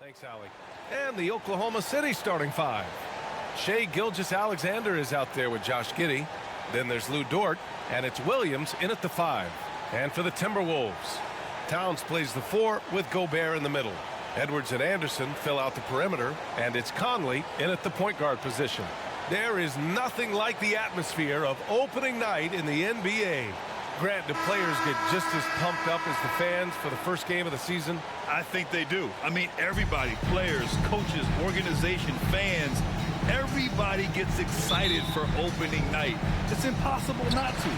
Thanks, Allie. And the Oklahoma City starting five. Shai Gilgeous-Alexander is out there with Josh Giddey. Then there's Lou Dort, and it's Williams in at the 5. And for the Timberwolves, Towns plays the 4 with Gobert in the middle. Edwards and Anderson fill out the perimeter, and it's Conley in at the point guard position. There is nothing like the atmosphere of opening night in the NBA. Grant, do players get just as pumped up as the fans for the first game of the season? I think they do. I mean, everybody, players, coaches, organization, fans, everybody gets excited for opening night. It's impossible not to.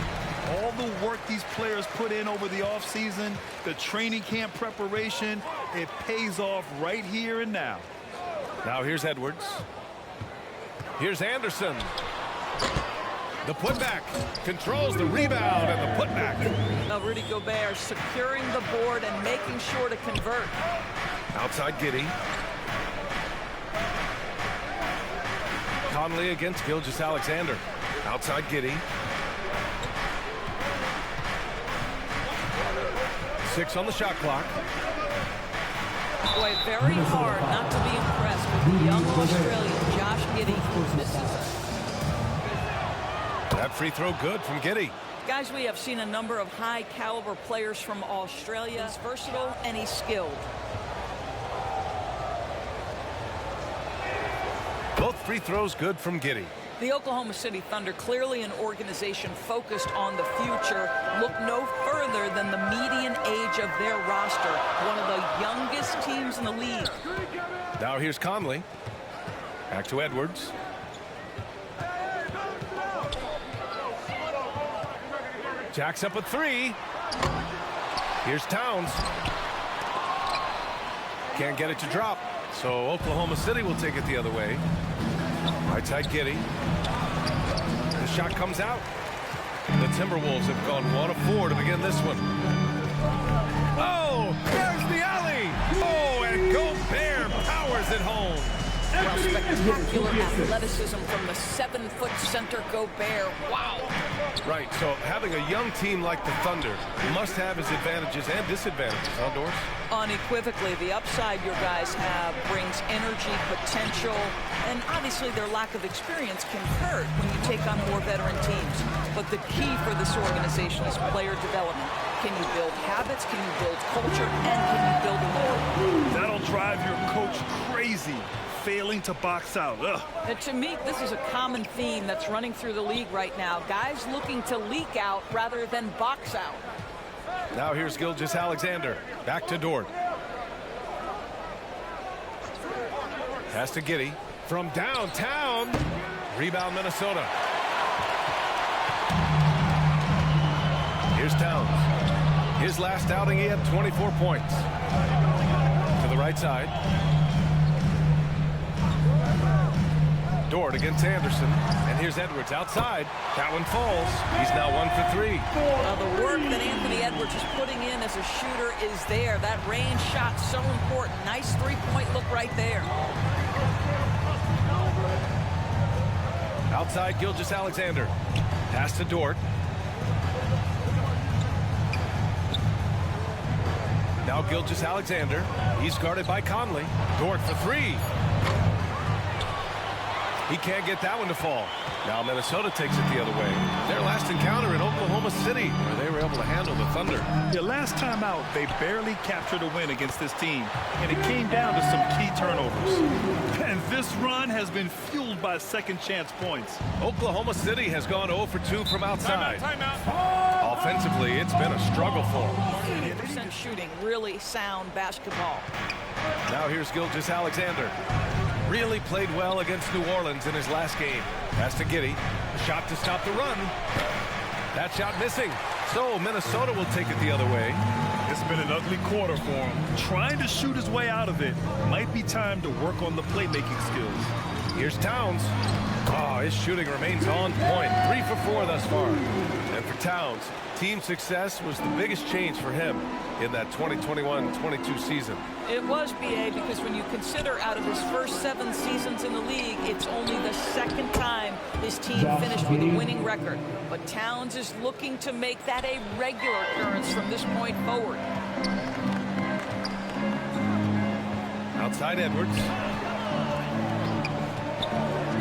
All the work these players put in over the offseason, the training camp preparation, it pays off right here and now. Now here's Edwards. Here's Anderson. The putback controls the rebound and the putback. Rudy Gobert securing the board and making sure to convert. Outside Giddey. Conley against Gilgeous-Alexander. Outside Giddey. 6 on the shot clock. Boy, very hard not to be impressed with the young Australian Josh Giddey. This is that free throw good from Giddey. Guys, we have seen a number of high-caliber players from Australia. He's versatile and he's skilled. Both free throws good from Giddey. The Oklahoma City Thunder, clearly an organization focused on the future, look no further than the median age of their roster. One of the youngest teams in the league. Now here's Conley. Back to Edwards. Jacks up a 3. Here's Towns. Can't get it to drop. So Oklahoma City will take it the other way. Right side Giddey. The shot comes out. The Timberwolves have gone 1 of 4 to begin this one. Oh, there's the alley. Oh, and Gobert powers it home. Well, spectacular athleticism from the 7-foot center Gobert. Wow. Right, so having a young team like the Thunder must have its advantages and disadvantages, huh, Doris? Unequivocally, the upside your guys have brings energy, potential, and obviously their lack of experience can hurt when you take on more veteran teams. But the key for this organization is player development. Can you build habits? Can you build culture? And can you build a moral? That'll drive your coach crazy. Failing to box out. And to me, this is a common theme that's running through the league right now. Guys looking to leak out rather than box out. Now here's Gilgeous-Alexander. Back to Dort. Pass to Giddey. From downtown. Rebound Minnesota. Here's Towns. His last outing, he had 24 points. To the right side. Dort against Anderson, and here's Edwards outside. That one falls. He's now 1 for 3. Well, the work that Anthony Edwards is putting in as a shooter is there. That range shot so important. Nice three-point look right there. Outside Gilgeous-Alexander. Pass to Dort. Now Gilgeous-Alexander. He's guarded by Conley. Dort for 3. He can't get that one to fall. Now Minnesota takes it the other way. Their last encounter in Oklahoma City, where they were able to handle the Thunder. Yeah, last time out, they barely captured a win against this team, and it came down to some key turnovers. And this run has been fueled by second chance points. Oklahoma City has gone 0 for 2 from outside. Timeout. Offensively, it's been a struggle for them. 80% shooting, really sound basketball. Now here's Gilgeous-Alexander. Really played well against New Orleans in his last game. Pass to Giddey. Shot to stop the run. That shot missing. So Minnesota will take it the other way. It's been an ugly quarter for him. Trying to shoot his way out of it. Might be time to work on the playmaking skills. Here's Towns. Oh, his shooting remains on point. 3 for 4 thus far. And for Towns, team success was the biggest change for him in that 2021-22 season. It was, B.A., because when you consider out of his first 7 seasons in the league, it's only the second time his team finished with a winning record. But Towns is looking to make that a regular occurrence from this point forward. Outside Edwards.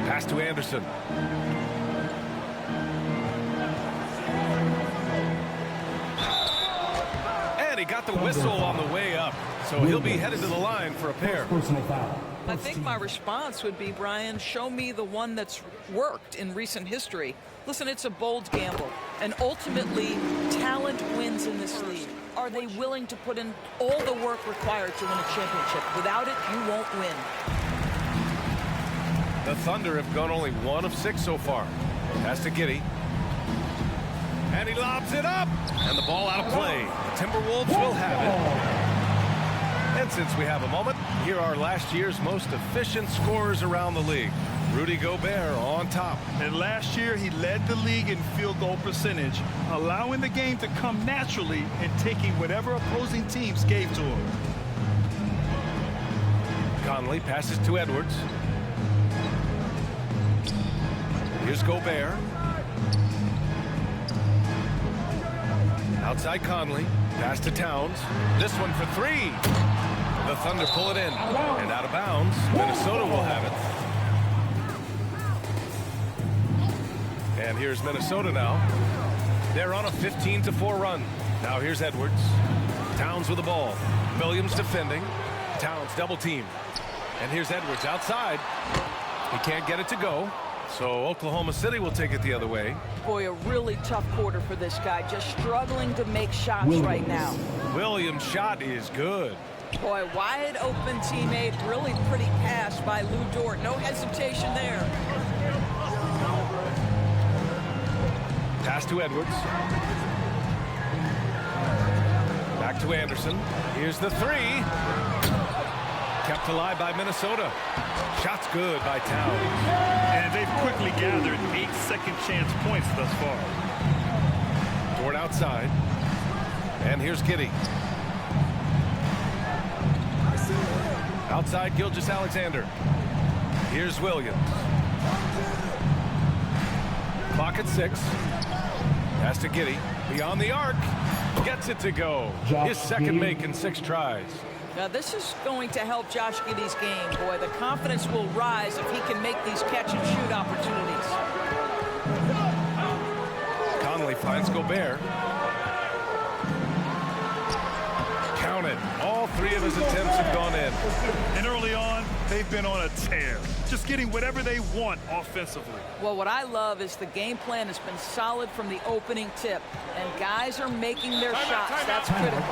Pass to Anderson. And he got the whistle on the way up. So he'll be headed to the line for a pair. I think my response would be, Brian, show me the one that's worked in recent history. Listen, it's a bold gamble. And ultimately, talent wins in this league. Are they willing to put in all the work required to win a championship? Without it, you won't win. The Thunder have gone only 1 of 6 so far. Pass to Giddey. And he lobs it up. And the ball out of play. The Timberwolves will have it. And since we have a moment, here are last year's most efficient scorers around the league. Rudy Gobert on top. And last year, he led the league in field goal percentage, allowing the game to come naturally and taking whatever opposing teams gave to him. Conley passes to Edwards. Here's Gobert. Outside Conley. Pass to Towns. This one for 3. The Thunder pull it in. And out of bounds. Minnesota will have it. And here's Minnesota now. They're on a 15-4 run. Now here's Edwards. Towns with the ball. Williams defending. Towns double team. And here's Edwards outside. He can't get it to go. So Oklahoma City will take it the other way. Boy, a really tough quarter for this guy. Just struggling to make shots right now. Williams' shot is good. Boy, wide open teammate. Really pretty pass by Lou Dort. No hesitation there. Pass to Edwards. Back to Anderson. Here's the 3. Kept alive by Minnesota. Shot's good by Towns. And they've quickly gathered 8 second chance points thus far. Dort outside. And here's Giddey. Outside Gilgeous-Alexander. Here's Williams. Clock at 6. Pass to Giddey. Beyond the arc. Gets it to go. His second make in 6 tries. Now, this is going to help Josh Giddey's game. Boy, the confidence will rise if he can make these catch-and-shoot opportunities. Conley finds Gobert. Count it. All 3 of his attempts have gone in. And early on, they've been on a tear. Just getting whatever they want offensively. Well, what I love is the game plan has been solid from the opening tip. And guys are making their shots. That's critical.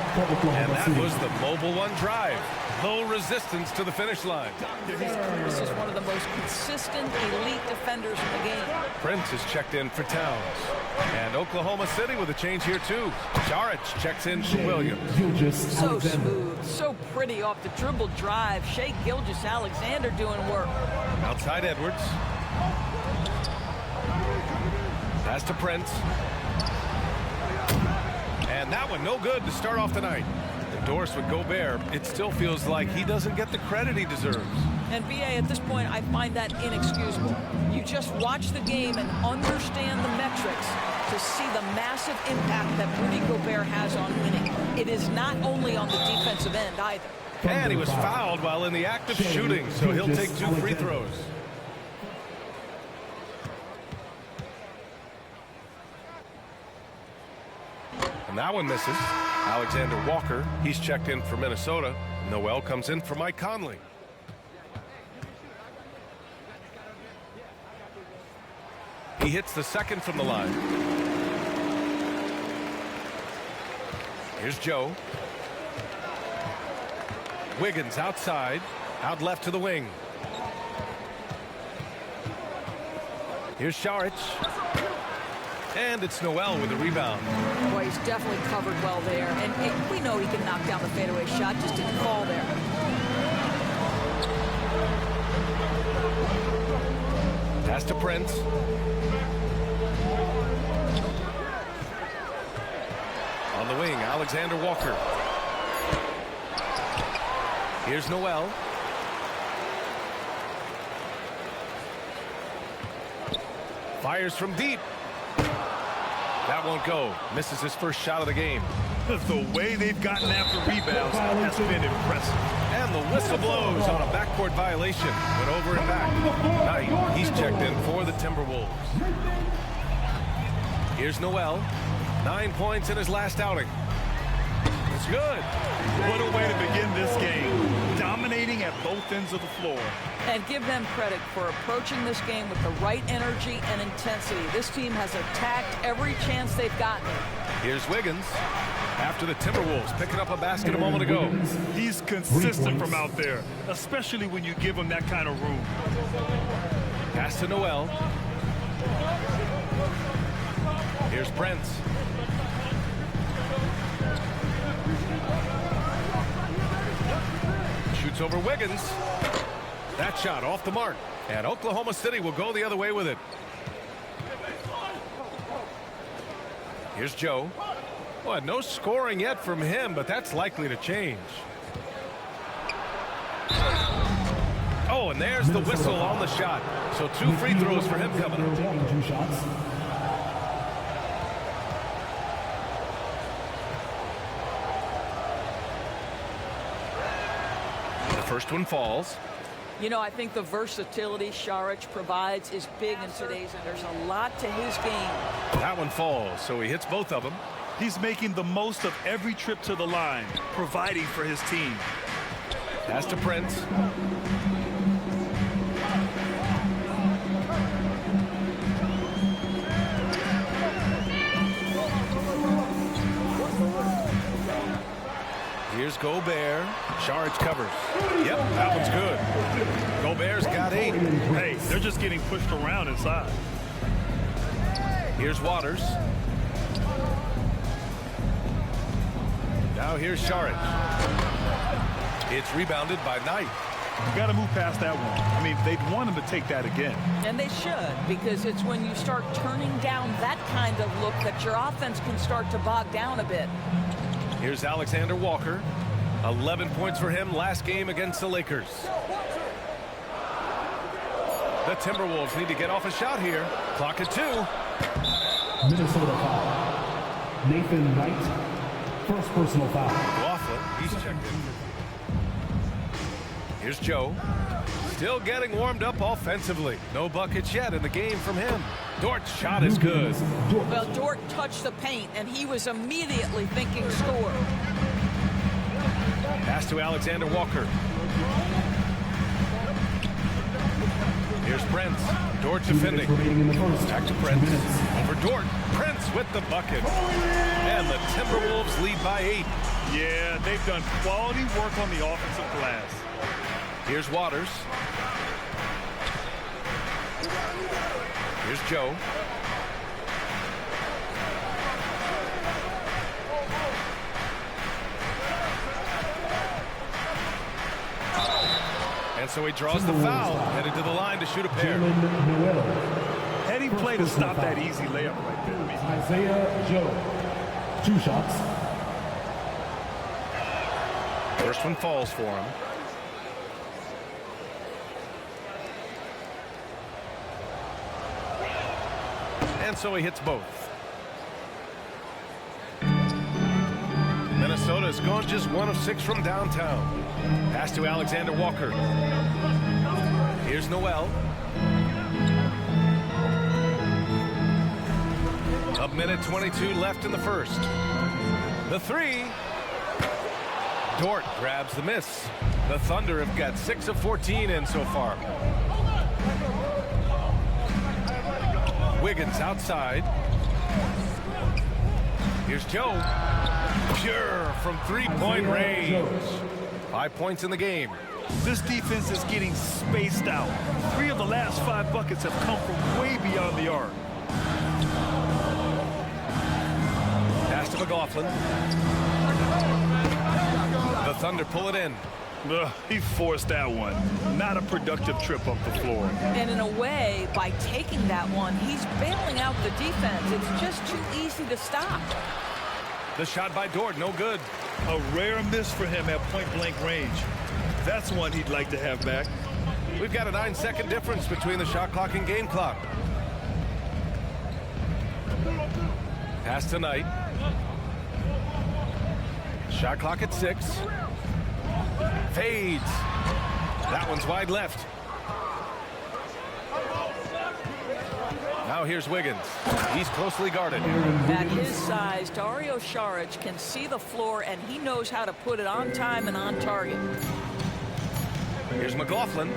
And that was the mobile 1 drive. Low resistance to the finish line. This is one of the most consistent elite defenders in the game. Prince is checked in for Towns. And Oklahoma City with a change here too. Jaric checks in for Williams. So smooth, so pretty off the dribble drive. Shai Gilgeous-Alexander doing work. Outside Edwards. Pass to Prince. And that one no good to start off the night. Endorsed with Gobert, it still feels like he doesn't get the credit he deserves. And BA, at this point, I find that inexcusable. You just watch the game and understand the metrics to see the massive impact that Rudy Gobert has on winning. It is not only on the defensive end either. And he was fouled while in the act of shooting, so he'll take 2 free throws. And that one misses. Alexander Walker, he's checked in for Minnesota. Noel comes in for Mike Conley. He hits the second from the line. Here's Joe. Wiggins outside, out left to the wing. Here's Jaric. And it's Noel with the rebound. Boy, he's definitely covered well there. And we know he can knock down the fadeaway shot, just didn't fall there. Pass to Prince. On the wing, Alexander Walker. Here's Noel. Fires from deep. That won't go. Misses his first shot of the game. The way they've gotten after rebounds has been impressive. And the whistle blows on a backcourt violation. Went over and back. Knight, he's checked in for the Timberwolves. Here's Noel. 9 points in his last outing. It's good. What a way to begin this game. Dominating at both ends of the floor. And give them credit for approaching this game with the right energy and intensity. This team has attacked every chance they've gotten. Here's Wiggins. After the Timberwolves picking up a basket a moment ago. He's consistent from out there, especially when you give him that kind of room. Pass to Noel. Here's Prince. Shoots over Wiggins. That shot off the mark. And Oklahoma City will go the other way with it. Here's Joe. Well, no scoring yet from him, but that's likely to change. Oh, and there's the whistle on the shot. So 2 free throws for him coming up. The first one falls. You know, I think the versatility Saric provides is big in today's, and there's a lot to his game. That one falls, so he hits both of them. He's making the most of every trip to the line, providing for his team. Pass to Prince. Here's Gobert. Saric covers. Yep, that one's good. Gobert's got 8. Hey, they're just getting pushed around inside. Here's Waters. Now here's Saric. It's rebounded by Knight. You got to move past that one. I mean, they'd want him to take that again. And they should, because it's when you start turning down that kind of look that your offense can start to bog down a bit. Here's Alexander Walker. 11 points for him last game against the Lakers. The Timberwolves need to get off a shot here. Clock at 2. Minnesota foul. Nathan Knight. First personal foul. Laughlin, he's checked in. Here's Joe. Still getting warmed up offensively. No buckets yet in the game from him. Dort's shot is good. Well, Dort touched the paint, and he was immediately thinking score. Pass to Alexander Walker. Here's Prince. Dort defending. Back to Prince. Over Dort. Prince with the bucket. And the Timberwolves lead by 8. Yeah, they've done quality work on the offensive glass. Here's Waters. Here's Joe. And so he draws the foul, headed to the line to shoot a pair. Heady play to stop that easy layup right there. Isaiah Joe. 2 shots. First one falls for him. And so he hits both. Minnesota has gone just 1 of 6 from downtown. Pass to Alexander Walker. Here's Noel. A minute 22 left in the first. The 3. Dort grabs the miss. The Thunder have got 6 of 14 in so far. Wiggins outside. Here's Joe. Pure from 3-point range. 5 points in the game. This defense is getting spaced out. 3 of the last 5 buckets have come from way beyond the arc. Pass to McLaughlin. The Thunder pull it in. He forced that one. Not a productive trip up the floor. And in a way, by taking that one, he's bailing out the defense. It's just too easy to stop. The shot by Dort, no good. A rare miss for him at point-blank range. That's one he'd like to have back. We've got a 9-second difference between the shot clock and game clock. Pass to Knight. Shot clock at 6. Fades. That one's wide left. Now here's Wiggins. He's closely guarded. At his size, Dario Saric can see the floor, and he knows how to put it on time and on target. Here's McLaughlin.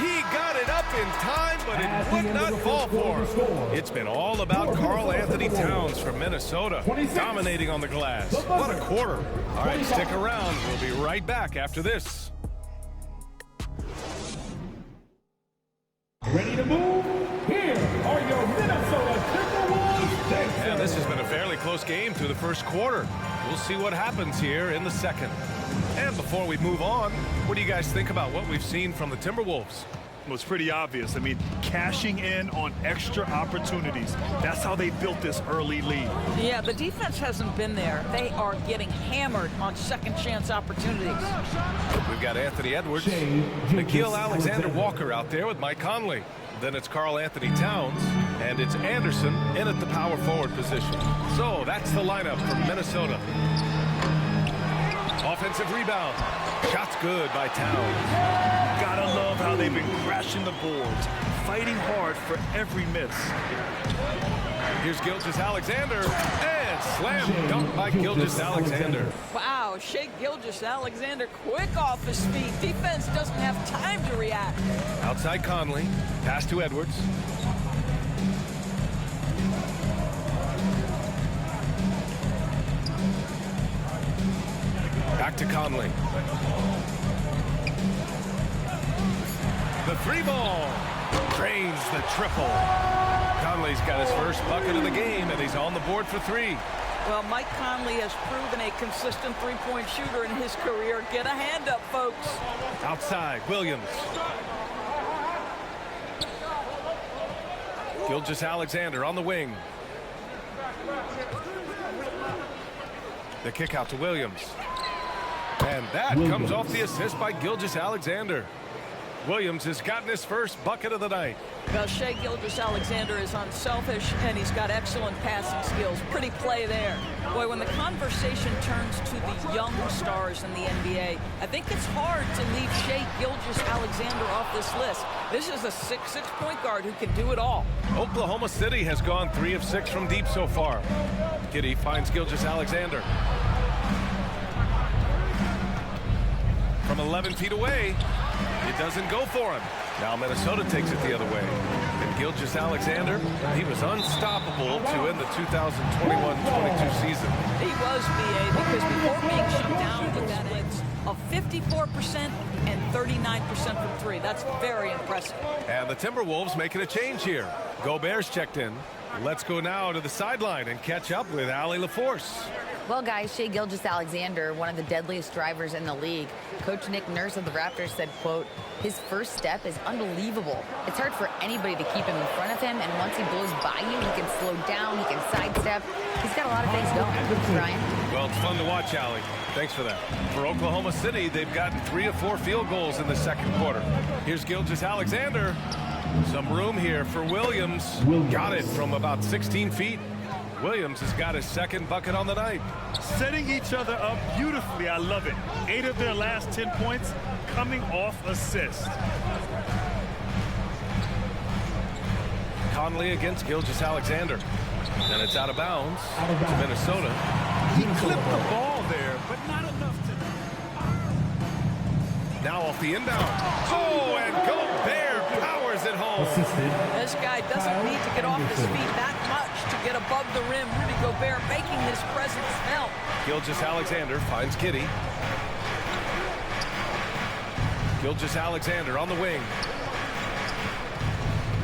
He got it up in time, but it would not fall for him. It's been all about Karl Anthony Towns from Minnesota, dominating on the glass. What a quarter. All right, stick around. We'll be right back after this. Ready to move? Here are your Minnesota Timberwolves. And this has been a fairly close game through the first quarter. We'll see what happens here in the second. And before we move on, what do you guys think about what we've seen from the Timberwolves? Well, it's pretty obvious. I mean, cashing in on extra opportunities. That's how they built this early lead. Yeah, the defense hasn't been there. They are getting hammered on second chance opportunities. We've got Anthony Edwards, Nickeil Alexander-Walker out there with Mike Conley. Then it's Karl Anthony Towns, and it's Anderson in at the power forward position. So that's the lineup from Minnesota. Offensive rebound. Shot's good by Towns. Gotta love how they've been crashing the boards, fighting hard for every miss. Here's Gilgeous-Alexander, and slam dunk by Gilgeous-Alexander. Wow, Shai Gilgeous-Alexander quick off his feet. Defense doesn't have time to react. Outside Conley, pass to Edwards. Back to Conley. The 3-ball drains the triple. Conley's got his first bucket of the game, and he's on the board for 3. Well, Mike Conley has proven a consistent three-point shooter in his career. Get a hand up, folks. Outside, Williams. Gilgeous-Alexander on the wing. The kick out to Williams. And that comes off the assist by Gilgeous-Alexander. Williams has gotten his first bucket of the night. Well, Shai Gilgeous-Alexander is unselfish, and he's got excellent passing skills. Pretty play there. Boy, when the conversation turns to the young stars in the NBA, I think it's hard to leave Shai Gilgeous-Alexander off this list. This is a 6'6" point guard who can do it all. Oklahoma City has gone 3 of 6 from deep so far. Giddey finds Gilgeous-Alexander. From 11 feet away, it doesn't go for him. Now Minnesota takes it the other way. And Gilgeous-Alexander, he was unstoppable to end the 2021-22 season. He was, BA, because before being shut down with that splits of 54% and 39% from 3. That's very impressive. And the Timberwolves making a change here. Gobert's checked in. Let's go now to the sideline and catch up with Allie LaForce. Well, guys, Shai Gilgeous-Alexander, one of the deadliest drivers in the league. Coach Nick Nurse of the Raptors said, quote, his first step is unbelievable. It's hard for anybody to keep him in front of him, and once he blows by you, he can slow down, he can sidestep. He's got a lot of things going. Brian? Well, it's fun to watch, Allie. Thanks for that. For Oklahoma City, they've gotten 3 of 4 field goals in the second quarter. Here's Gilgeous-Alexander. Some room here for Williams. Got it from about 16 feet. Williams has got his second bucket on the night. Setting each other up beautifully. I love it. 8 of their last 10 points coming off assists. Conley against Gilgeous-Alexander. And it's out of bounds to Minnesota. He clipped the ball there, but not enough to... Now off the inbound. Oh, and Gobert powers it home. This guy doesn't need to get off his feet that much to get above the rim. Rudy Gobert making his presence felt. Gilgeous-Alexander finds Giddey. Gilgeous-Alexander on the wing.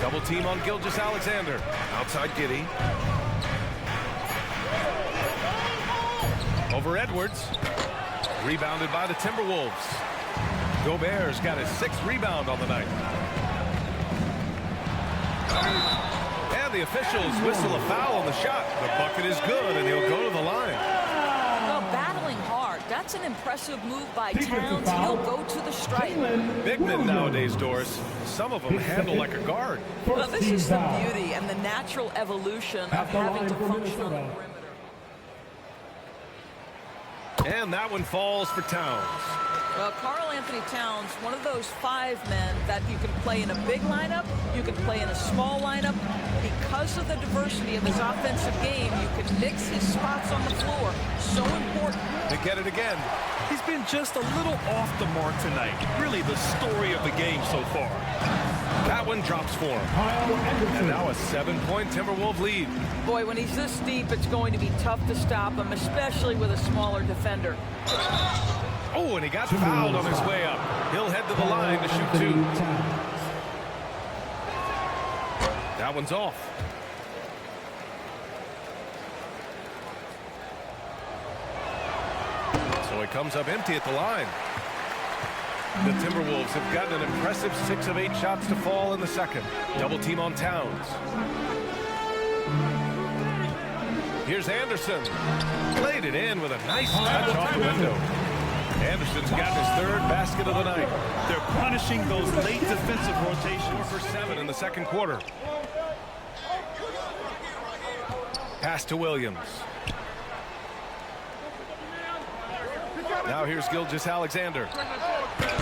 Double team on Gilgeous-Alexander. Outside Giddey. Over Edwards. Rebounded by the Timberwolves. Gobert's got his 6th rebound on the night. And the officials whistle a foul on the shot. The bucket is good, and he'll go to the line. Well, battling hard. That's an impressive move by Towns. He'll go to the stripe. Big men nowadays, Doris, some of them handle like a guard. Well, this is the beauty and the natural evolution of having to function on the perimeter. And that one falls for Towns. Well, Karl Anthony Towns, one of those 5 men that you can play in a big lineup, you can play in a small lineup. Because of the diversity of his offensive game, you can mix his spots on the floor. So important. They get it again. He's been just a little off the mark tonight. Really the story of the game so far. That one drops for him. And now a 7-point Timberwolves lead. Boy, when he's this deep, it's going to be tough to stop him, especially with a smaller defender. Oh, and he got fouled on his way up. He'll head to the line to shoot 2. That one's off. So he comes up empty at the line. The Timberwolves have gotten an impressive 6 of 8 shots to fall in the second. Double team on Towns. Here's Anderson. Played it in with a nice touch off the window. Anderson's gotten his 3rd basket of the night. They're punishing those late defensive rotations. 4 for 7 in the second quarter. Pass to Williams. Now here's Gilgeous-Alexander.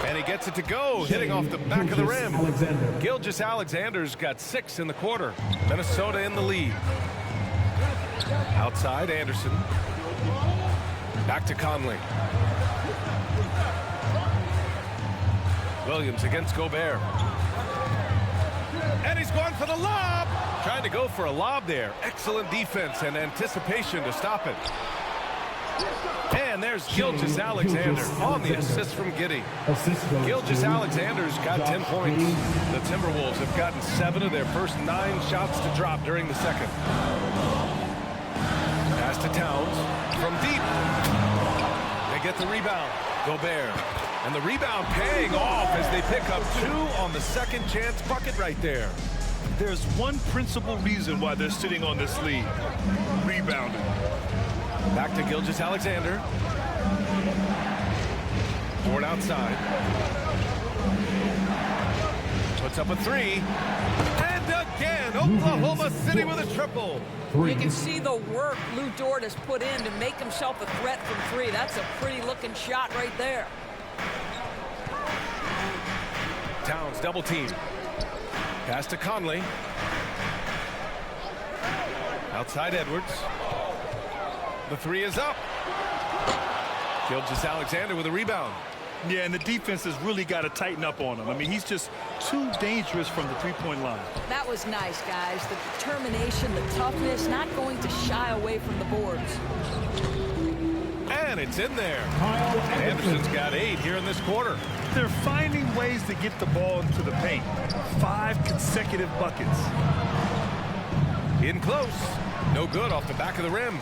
And he gets it to go, hitting off the back of the rim. Gilgeous-Alexander's got 6 in the quarter. Minnesota in the lead. Outside, Anderson. Back to Conley. Williams against Gobert. And he's going for the lob. Trying to go for a lob there. Excellent defense and anticipation to stop it. And there's Gilgeous-Alexander on the assist from Giddey. Gilgeous-Alexander's got 10 points. The Timberwolves have gotten 7 of their first 9 shots to drop during the second. Pass to Towns from deep. They get the rebound. Gobert. And the rebound paying off as they pick up 2 on the second chance bucket right there. There's one principal reason why they're sitting on this lead. Rebounding. Back to Gilgeous-Alexander. Board outside. Puts up a 3. And again, Oklahoma City with a triple. You can see the work Lou Dort has put in to make himself a threat from 3. That's a pretty looking shot right there. Towns double team. Pass to Conley. Outside Edwards. The 3 is up. Gilgeous-Alexander with a rebound. Yeah, and the defense has really got to tighten up on him. I mean, he's just too dangerous from the 3-point line. That was nice, guys. The determination, the toughness, not going to shy away from the boards. And it's in there. Anderson's got 8 here in this quarter. They're finding ways to get the ball into the paint. 5 consecutive buckets. In close. No good off the back of the rim.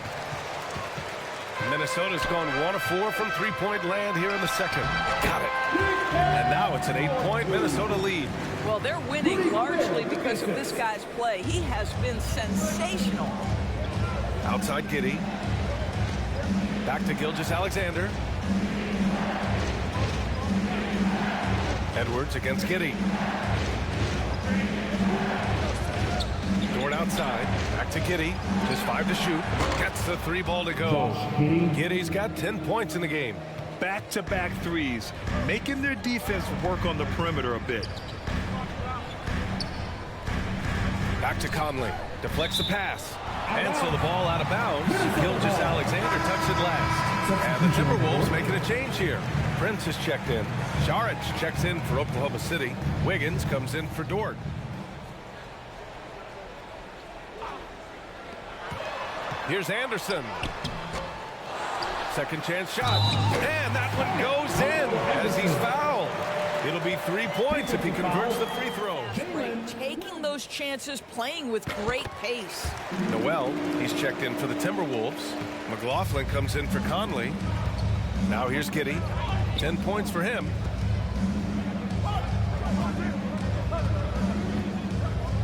Minnesota's gone 1 of 4 from 3-point land here in the second. Got it. And now it's an 8-point Minnesota lead. Well, they're winning largely because of this guy's play. He has been sensational. Outside Giddey. Back to Gilgeous-Alexander. Edwards against Giddey. Dort outside. Back to Giddey. Just 5 to shoot. Gets the 3 ball to go. Giddey's got 10 points in the game. Back-to-back threes, making their defense work on the perimeter a bit. Back to Conley. Deflects the pass. And so the ball out of bounds. Gilgeous-Alexander tucks it last. And the Timberwolves making a change here. Prince has checked in. Saric checks in for Oklahoma City. Wiggins comes in for Dort. Here's Anderson. Second chance shot. And that one goes in as he's fouled. It'll be 3 points if he converts the free throw. Taking those chances, playing with great pace. Noel, he's checked in for the Timberwolves. McLaughlin comes in for Conley. Now here's Giddey. 10 points for him.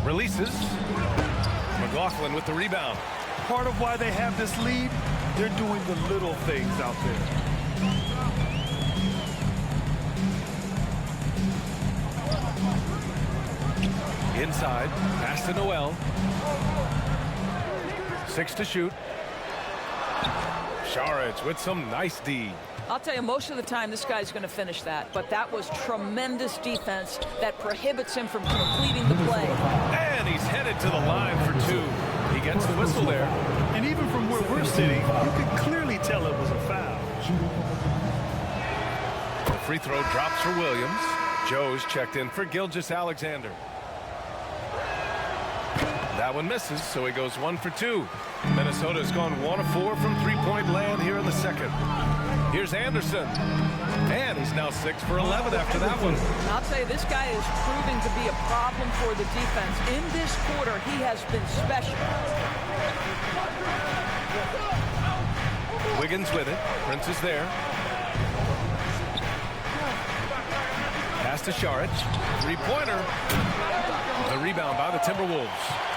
Releases. McLaughlin with the rebound. Part of why they have this lead, they're doing the little things out there. Inside, pass to Noel. 6 to shoot. Saric with some nice D. I'll tell you, most of the time this guy's going to finish that, but that was tremendous defense that prohibits him from completing the play. And he's headed to the line for 2. He gets the whistle there. And even from where we're sitting, you could clearly tell it was a foul. The free throw drops for Williams. Joe's checked in for Gilgeous-Alexander. That one misses, so he goes 1 for 2. Minnesota's gone 1 of 4 from three-point land here in the second. Here's Anderson. And he's now 6 for 11 after that one. I'll tell you, this guy is proving to be a problem for the defense. In this quarter, he has been special. Wiggins with it. Prince is there. Pass to Saric. Three-pointer. The rebound by the Timberwolves.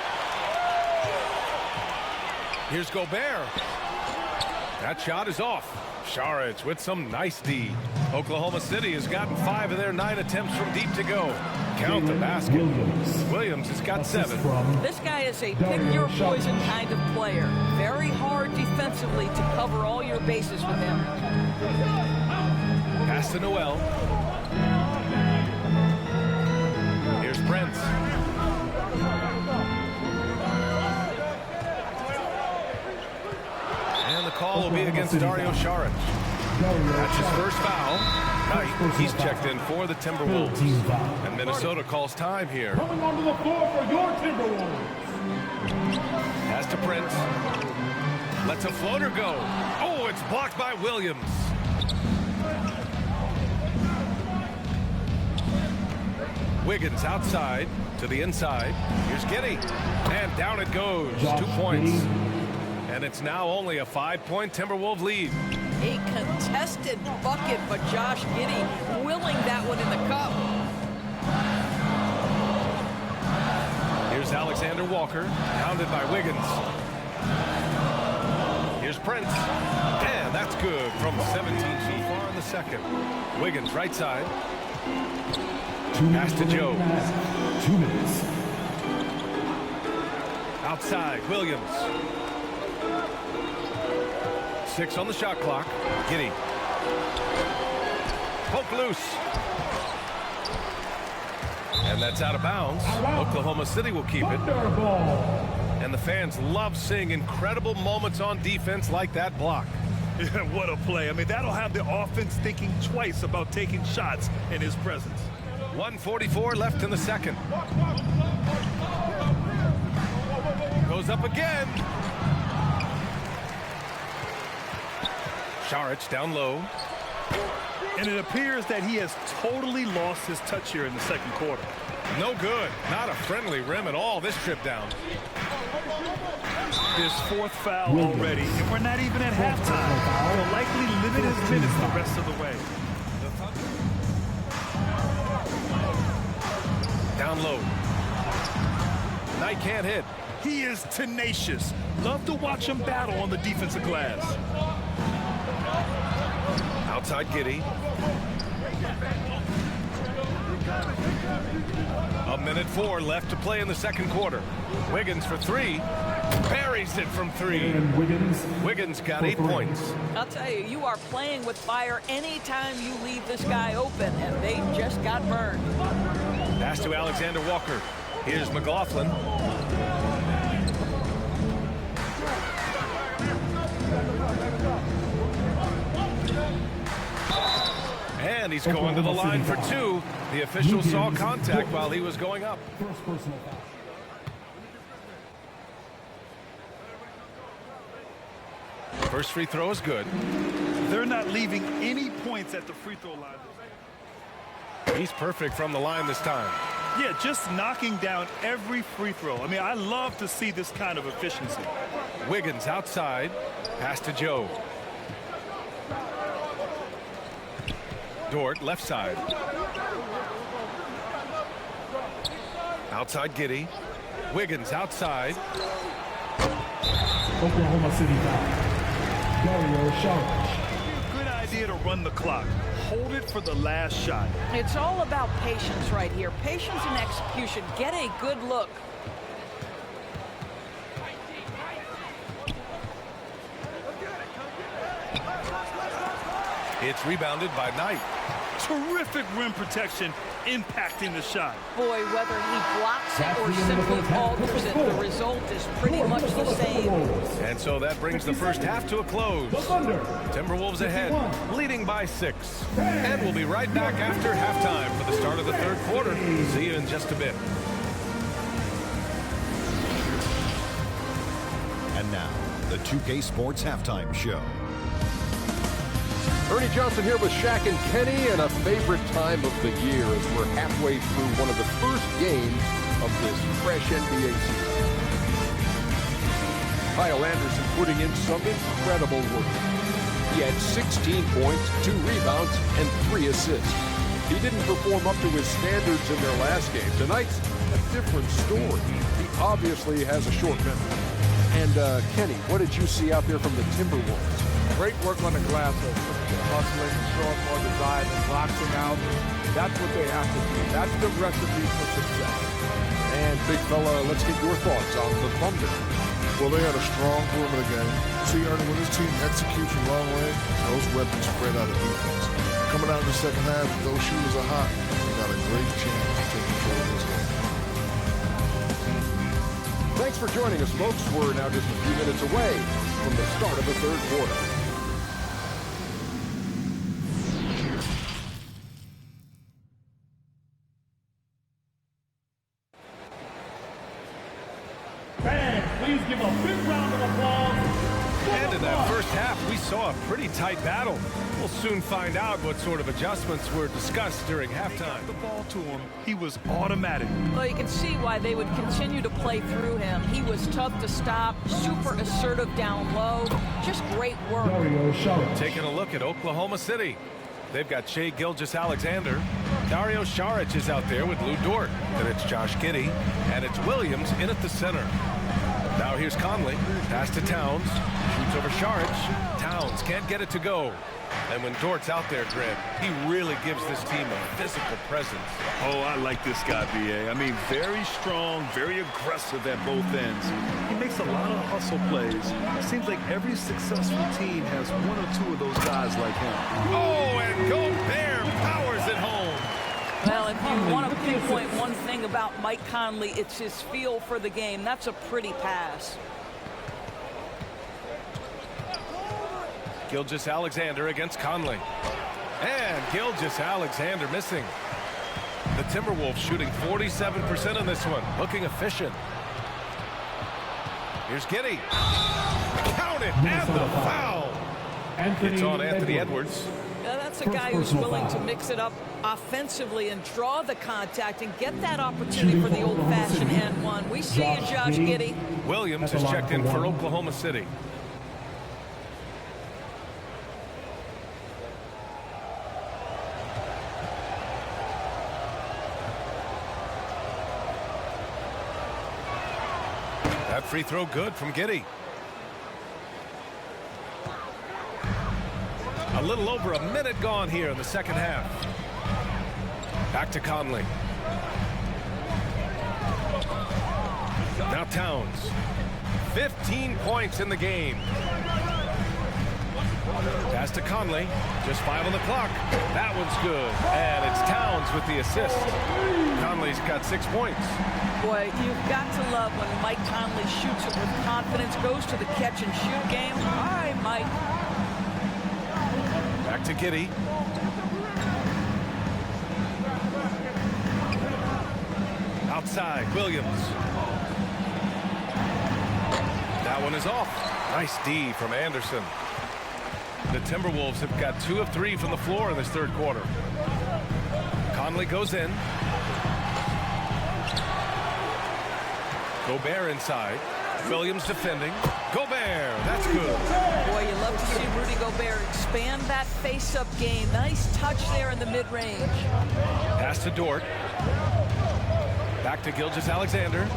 Here's Gobert. That shot is off. Saric with some nice D. Oklahoma City has gotten 5 of their 9 attempts from deep to go. Count the basket. Williams has got 7. This guy is a pick-your-poison kind of player. Very hard defensively to cover all your bases with him. Pass to Noel. Here's Prince. And the call will be against Dario Saric. That's his first foul. Knight, he's checked in for the Timberwolves. And Minnesota calls time here. Coming onto the floor for your Timberwolves. Pass to Prince. Lets a floater go. Oh, it's blocked by Williams. Wiggins outside to the inside. Here's Giddey. And down it goes. 2 points. And it's now only a 5-point Timberwolves lead. A contested bucket, but Josh Giddey willing that one in the cup. Here's Alexander Walker, pounded by Wiggins. Here's Prince. And that's good from 17 so far in the second. Wiggins right side. Pass to Joe. 2 minutes. Outside, Williams. 6 on the shot clock. Giddey. Poke loose. And that's out of bounds. Oklahoma City will keep it. And the fans love seeing incredible moments on defense like that block. Yeah, what a play. I mean, that'll have the offense thinking twice about taking shots in his presence. 1:44 left in the second. Goes up again. Saric down low. And it appears that he has totally lost his touch here in the second quarter. No good. Not a friendly rim at all this trip down. His 4th foul already, and we're not even at halftime. He'll likely limit his minutes the rest of the way. Down low. Knight can't hit. He is tenacious. Love to watch him battle on the defensive glass. Outside Giddey. A minute 4 left to play in the second quarter. Wiggins for 3. Buries it from 3. And Wiggins got 8 points. I'll tell you, you are playing with fire anytime you leave this guy open, and they just got burned. Pass to Alexander Walker. Here's McLaughlin. And he's going to the line for 2. The official saw contact while he was going up. First personal foul. First free throw is good. They're not leaving any points at the free throw line. He's perfect from the line this time. Yeah, just knocking down every free throw. I mean, I love to see this kind of efficiency. Wiggins outside. Pass to Joe. Dort left side. Outside Giddey. Wiggins outside. Oklahoma City foul. Dario Saric. Good idea to run the clock. Hold it for the last shot. It's all about patience right here. Patience and execution. Get a good look. It's rebounded by Knight. Terrific rim protection impacting the shot. Boy, whether he blocks it or simply alters it, the result is pretty much the same. And so that brings the first half to a close. Timberwolves ahead, leading by 6. And we'll be right back after halftime for the start of the third quarter. See you in just a bit. And now, the 2K Sports Halftime Show. Ernie Johnson here with Shaq and Kenny, and a favorite time of the year as we're halfway through one of the first games of this fresh NBA season. Kyle Anderson putting in some incredible work. He had 16 points, 2 rebounds, and 3 assists. He didn't perform up to his standards in their last game. Tonight's a different story. He obviously has a short memory. And Kenny, what did you see out there from the Timberwolves? Great work on the glass, hustling, showing more desire and boxing out. That's what they have to do. That's the recipe for success. And big fella, let's get your thoughts on the Thunder. Well, they had a strong perimeter game. See, Ernie, when this team executes from long range, those weapons spread out of defense. Coming out in the second half, if those shooters are hot, they got a great chance to take control of this game. Thanks for joining us, folks. We're now just a few minutes away from the start of the third quarter. Fans, please give a big round of applause. And in that first half, we saw a pretty tight battle. We'll soon find out what sort of adjustments were discussed during halftime. The ball to him, he was automatic. Well, you can see why they would continue to play through him. He was tough to stop, super assertive down low. Just great work. Taking a look at Oklahoma City. They've got Shai Gilgeous-Alexander. Dario Saric is out there with Lou Dort. And it's Josh Giddey. And it's Williams in at the center. Now here's Conley. Pass to Towns. Shoots over Saric. Towns can't get it to go. And when Dort's out there, Grant, he really gives this team a physical presence. Oh, I like this guy, B.A. I mean, very strong, very aggressive at both ends. He makes a lot of hustle plays. It seems like every successful team has 1 or 2 of those guys like him. Oh, and Gobert powers it home. Well, if you want to pinpoint one thing about Mike Conley, it's his feel for the game. That's a pretty pass. Gilgeous-Alexander against Conley. And Gilgeous-Alexander missing. The Timberwolves shooting 47% on this one. Looking efficient. Here's Giddey. Count it, and the foul. It's on Anthony Edwards. Now, that's a guy who's willing to mix it up offensively and draw the contact and get that opportunity for the old-fashioned and one. We see you, Josh Giddey. Williams has checked in for Oklahoma City. That free throw good from Giddey. A little over a minute gone here in the second half. Back to Conley. Now Towns. 15 points in the game. Pass to Conley. Just 5 on the clock. That one's good. And it's Towns with the assist. Conley's got 6 points. Boy, you've got to love when Mike Conley shoots it with confidence, goes to the catch-and-shoot game. All right, Mike. Back to Giddey. Outside, Williams. That one is off. Nice D from Anderson. The Timberwolves have got 2 of 3 from the floor in this third quarter. Conley goes in. Gobert inside. Williams defending. Gobert, that's good. Boy, you love to see Rudy Gobert expand that face-up game. Nice touch there in the mid-range. Pass to Dort. Back to Gilgeous-Alexander.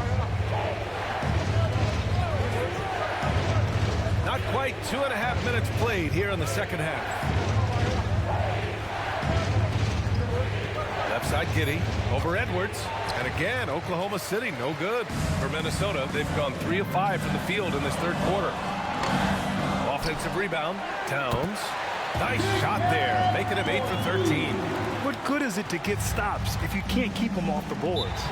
Not quite 2.5 minutes played here in the second half. Left side Giddey over Edwards. And again, Oklahoma City, no good. For Minnesota, they've gone 3 of 5 from the field in this third quarter. Offensive rebound, Towns. Nice shot there, making him 8 for 13. What good is it to get stops if you can't keep them off the boards?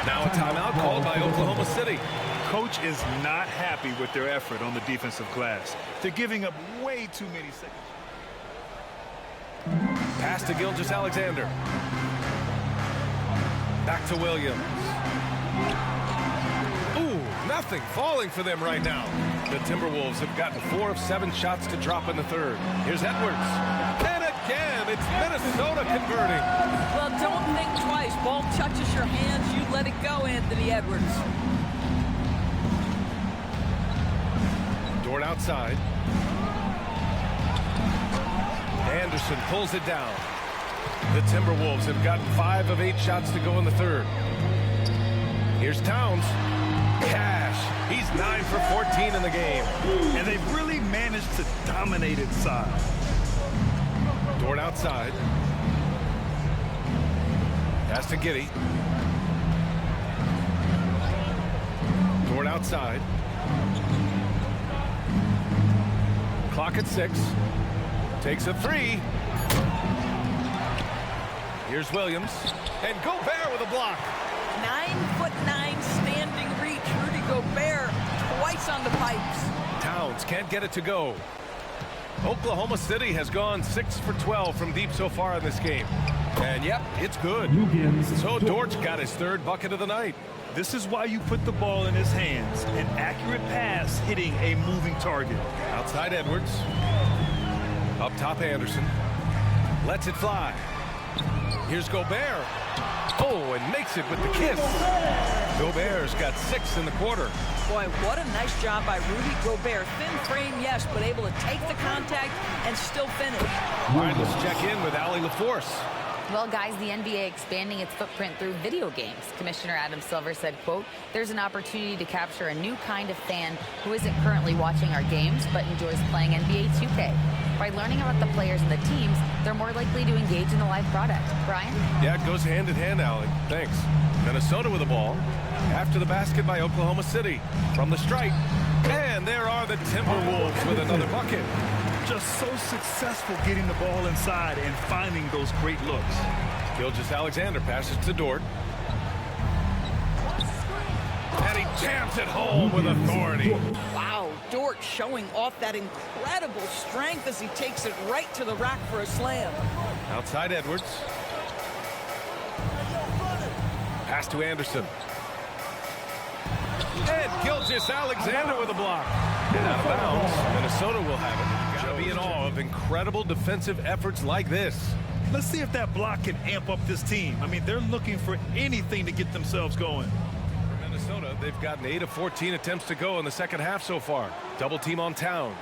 Now a timeout called by Oklahoma City. Coach is not happy with their effort on the defensive glass. They're giving up way too many seconds. Pass to Gilgeous-Alexander. Back to Williams. Ooh, nothing falling for them right now. The Timberwolves have gotten 4 of 7 shots to drop in the third. Here's Edwards. And again, it's Minnesota converting. Well, don't think twice. Ball touches your hands, you let it go, Anthony Edwards. Dort outside. Anderson pulls it down. The Timberwolves have gotten 5 of 8 shots to go in the third. Here's Towns. Cash. He's 9 for 14 in the game. And they've really managed to dominate inside. Dort outside. Pass to Giddey. Dort outside. Clock at 6. Takes a 3. Here's Williams. And Gobert with a block. 9'9" standing reach. Rudy Gobert twice on the pipes. Towns can't get it to go. Oklahoma City has gone 6 for 12 from deep so far in this game. And yep, it's good. So Dort's got his 3rd bucket of the night. This is why you put the ball in his hands. An accurate pass hitting a moving target. Outside Edwards. Up top Anderson. Lets it fly. Here's Gobert. Oh, and makes it with the kiss. Gobert's got 6 in the quarter. Boy, what a nice job by Rudy Gobert. Thin frame, yes, but able to take the contact and still finish. All right, let's check in with Allie LaForce. Well, guys, the NBA expanding its footprint through video games. Commissioner Adam Silver said, quote, there's an opportunity to capture a new kind of fan who isn't currently watching our games but enjoys playing NBA 2K. By learning about the players and the teams, they're more likely to engage in the live product. Brian? Yeah, it goes hand in hand, Allie. Thanks. Minnesota with the ball. After the basket by Oklahoma City. From the stripe. And there are the Timberwolves with another bucket. Just so successful getting the ball inside and finding those great looks. Gilgeous-Alexander passes to Dort. And he jams it home with authority. Wow, Dort showing off that incredible strength as he takes it right to the rack for a slam. Outside Edwards. Pass to Anderson. And Gilgeous-Alexander with a block. And out of bounds. Minnesota will have it. Gotta be in awe of incredible defensive efforts like this. Let's see if that block can amp up this team. I mean, they're looking for anything to get themselves going. For Minnesota, they've gotten 8 of 14 attempts to go in the second half so far. Double team on Towns.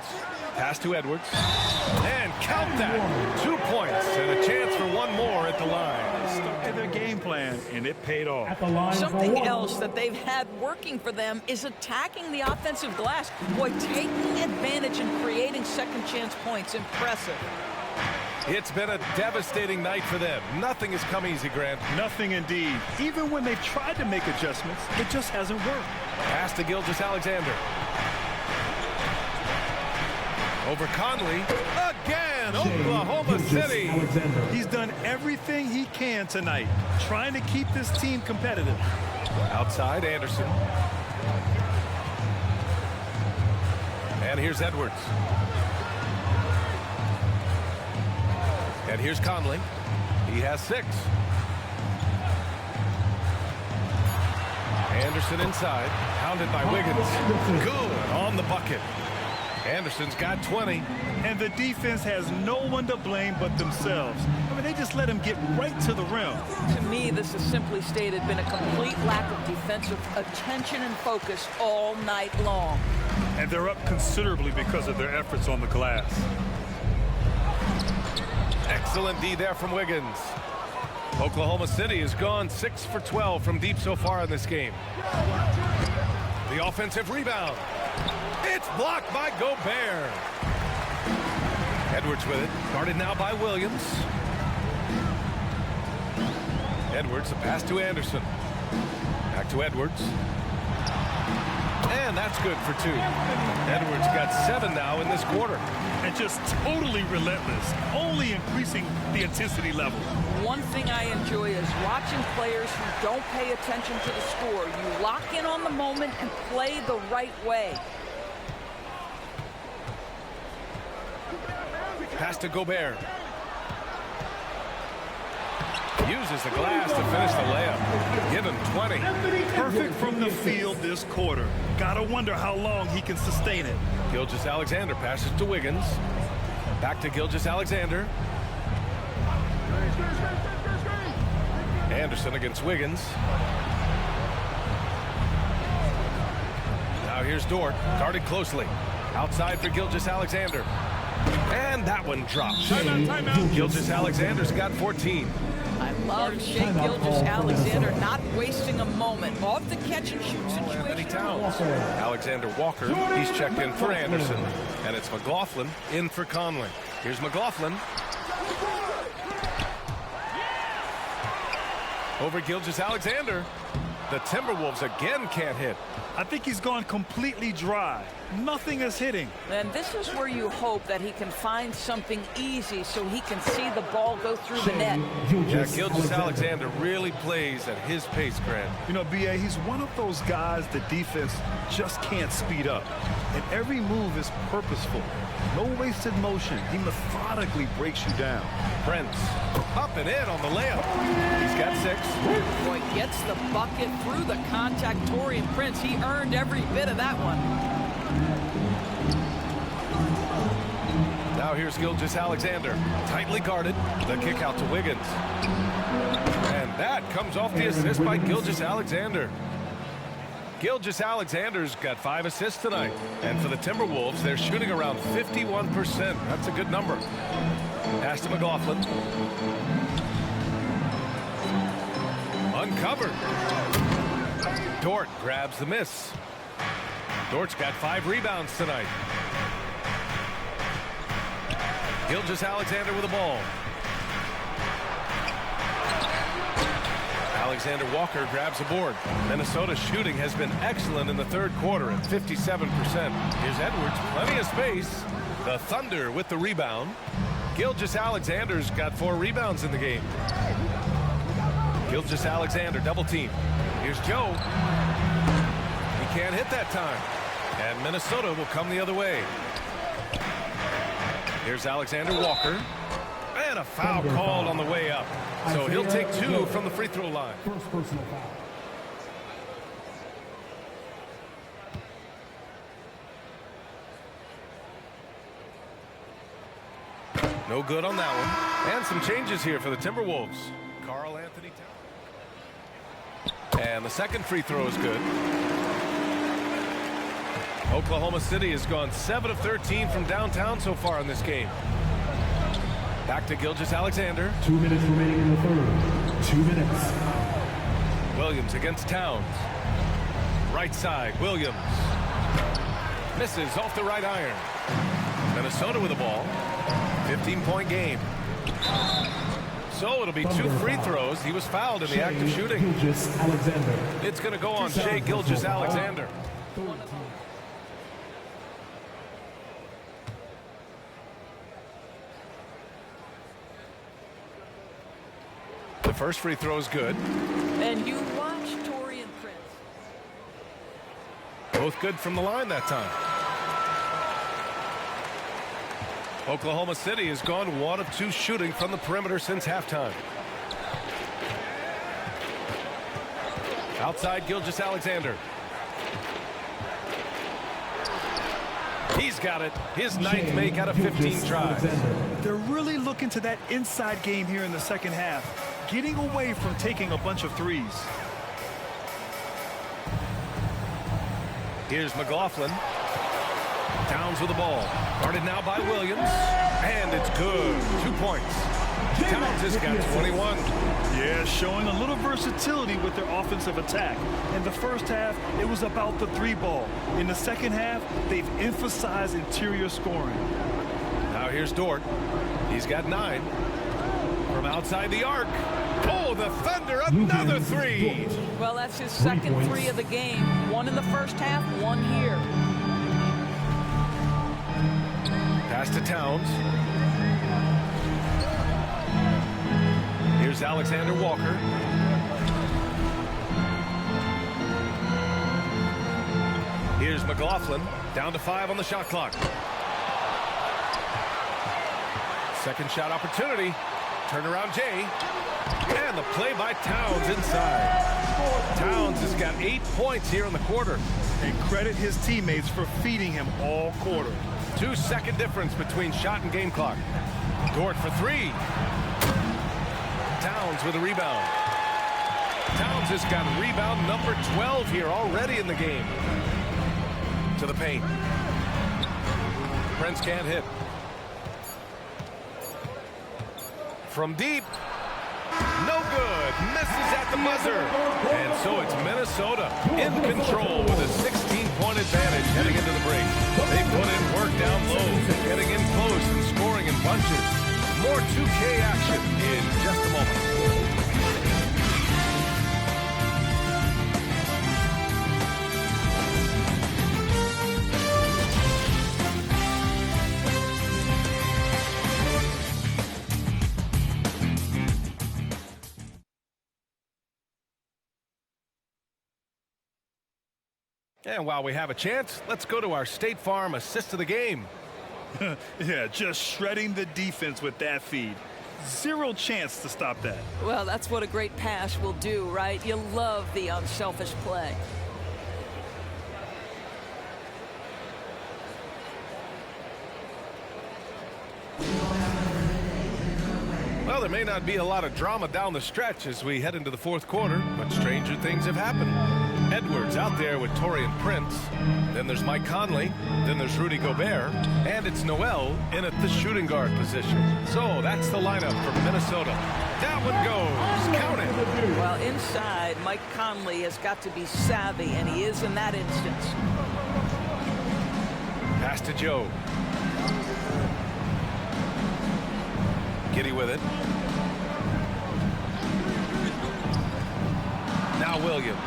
Pass to Edwards. And count that. 2 points and a chance for one more at the line. Stuck to their game plan, and it paid off. Something else that they've had working for them is attacking the offensive glass. Boy, taking advantage and creating second chance points. Impressive. It's been a devastating night for them. Nothing has come easy, Grant. Nothing indeed. Even when they've tried to make adjustments, it just hasn't worked. Pass to Gilgeous-Alexander. Over Conley. Again, Oklahoma City. He's done everything he can tonight, trying to keep this team competitive. Outside, Anderson. And here's Edwards. And here's Conley. He has 6. Anderson inside. Pounded by Wiggins. Good on the bucket. Anderson's got 20. And the defense has no one to blame but themselves. I mean, they just let him get right to the rim. To me, this has simply stated been a complete lack of defensive attention and focus all night long. And they're up considerably because of their efforts on the glass. Excellent D there from Wiggins. Oklahoma City has gone 6 for 12 from deep so far in this game. The offensive rebound. It's blocked by Gobert. Edwards with it. Guarded now by Williams. Edwards, a pass to Anderson. Back to Edwards. And that's good for 2. Edwards got 7 now in this quarter. And just totally relentless, only increasing the intensity level. One thing I enjoy is watching players who don't pay attention to the score. You lock in on the moment and play the right way. Pass to Gobert. Uses the glass to finish the layup. Give him 20. Perfect from the field this quarter. Gotta wonder how long he can sustain it. Gilgeous-Alexander passes to Wiggins. Back to Gilgeous-Alexander. Anderson against Wiggins. Now here's Dort, guarded closely. Outside for Gilgeous-Alexander. And that one drops. Gilgeous-Alexander's got 14. I love Shai Gilgeous-Alexander not wasting a moment. Off the catch-and-shoot situation. Alexander Walker, he's checked in for Anderson. And it's McLaughlin in for Conley. Here's McLaughlin. Over Gilgeous-Alexander. The Timberwolves again can't hit. I think he's gone completely dry. Nothing is hitting. And this is where you hope that he can find something easy so he can see the ball go through the net. Yeah, Gilgeous-Alexander really plays at his pace, Grant. You know, B.A., he's one of those guys the defense just can't speed up. And every move is purposeful. No wasted motion. He methodically breaks you down. Prince up and in on the layup. He's got 6. Boy, gets the bucket through the contact. Taurean Prince, he earned every bit of that one. Now here's Gilgeous-Alexander, tightly guarded. The kick out to Wiggins. And that comes off the assist by Gilgeous-Alexander. Gilgeous-Alexander's got 5 assists tonight. And for the Timberwolves, they're shooting around 51%. That's a good number. Pass to McLaughlin. Uncovered. Dort grabs the miss. Dort's got 5 rebounds tonight. Gilgeous-Alexander with the ball. Alexander Walker grabs the board. Minnesota's shooting has been excellent in the third quarter at 57%. Here's Edwards, plenty of space. The Thunder with the rebound. Gilgeous-Alexander's got 4 rebounds in the game. Gilgeous-Alexander double team. Here's Joe. He can't hit that time. And Minnesota will come the other way. Here's Alexander Walker. And a foul called on the way up. So he'll take 2 from the free throw line. First personal foul. No good on that one. And some changes here for the Timberwolves. Carl Anthony Towns. And the second free throw is good. Oklahoma City has gone 7 of 13 from downtown so far in this game. Back to Gilgeous-Alexander. 2 minutes remaining in the third. 2 minutes. Williams against Towns. Right side, Williams. Misses off the right iron. Minnesota with the ball. 15-point game. So it'll be 2 free throws. He was fouled in the act of shooting. Gilgeous-Alexander. It's going to go on Shai Gilgeous-Alexander. The first free throw is good. And you watch Taurean Prince. Both good from the line that time. Oklahoma City has gone 1 of 2 shooting from the perimeter since halftime. Outside Gilgeous-Alexander. He's got it. His 9th make out of 15 tries. They're really looking to that inside game here in the second half, getting away from taking a bunch of threes. Here's McLaughlin. Towns with the ball. Guarded now by Williams. And it's good. 2 points. Towns has got 21. Yeah, showing a little versatility with their offensive attack. In the first half, it was about the 3 ball. In the second half, they've emphasized interior scoring. Now here's Dort. He's got 9. From Outside the arc. Oh, the Thunder, another three. Well, that's his second three of the game. One in the first half, one here. Pass to Towns. Here's Alexander Walker. Here's McLaughlin. Down to 5 on the shot clock. Second shot opportunity. Turnaround Jay. And the play by Towns inside. Towns has got 8 points here in the quarter. And credit his teammates for feeding him all quarter. 2-second difference between shot and game clock. Dort for 3. Towns with a rebound. Towns has got rebound number 12 here already in the game. To the paint. Prince can't hit. From deep. No good. Misses at the buzzer. And so it's Minnesota in control with a 16-point advantage heading into the break. They put in work down low, getting in close and scoring in bunches. More 2K action in just a moment. And while we have a chance, let's go to our State Farm assist of the game. Yeah, just shredding the defense with that feed. Zero chance to stop that. Well, that's what a great pass will do, right? You love the unselfish play. Well, there may not be a lot of drama down the stretch as we head into the fourth quarter, but stranger things have happened. Edwards out there with Taurean Prince. Then there's Mike Conley. Then there's Rudy Gobert. And it's Noel in at the shooting guard position. So that's the lineup for Minnesota. That one goes. Count it. Well, inside, Mike Conley has got to be savvy, and he is in that instance. Pass to Joe. Giddey with it. Now Williams.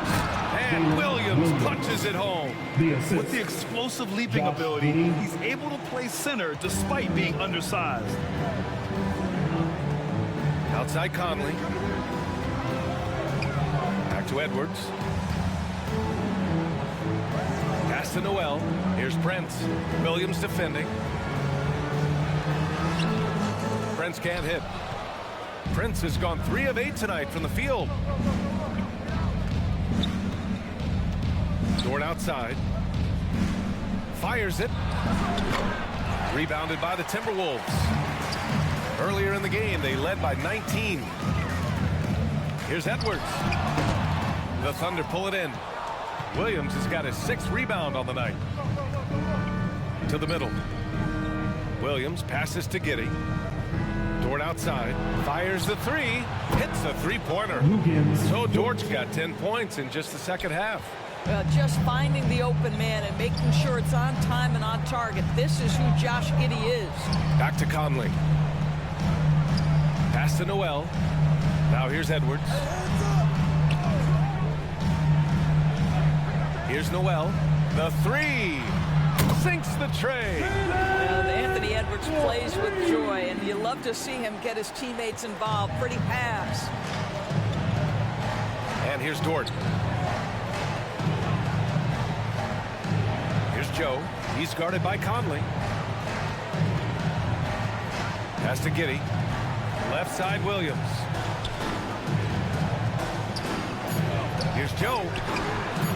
And Williams punches it home. With the explosive leaping ability, he's able to play center despite being undersized. Outside Conley. Back to Edwards. Pass to Noel. Here's Prince. Williams defending. Prince can't hit. Prince has gone 3 of 8 tonight from the field. Dort outside. Fires it. Rebounded by the Timberwolves. Earlier in the game, they led by 19. Here's Edwards. The Thunder pull it in. Williams has got his 6th rebound on the night. To the middle. Williams passes to Giddey. Dort outside. Fires the 3. Hits a 3-pointer. So Dort's got 10 points in just the second half. Just finding the open man and making sure it's on time and on target. This is who Josh Giddey is. Back to Conley. Pass to Noel. Now here's Edwards. Here's Noel. The 3. Sinks the tray. Anthony Edwards plays with joy, and you love to see him get his teammates involved. Pretty pass. And here's Dort. Here's Joe. He's guarded by Conley. Pass to Giddey. Left side Williams. Here's Joe.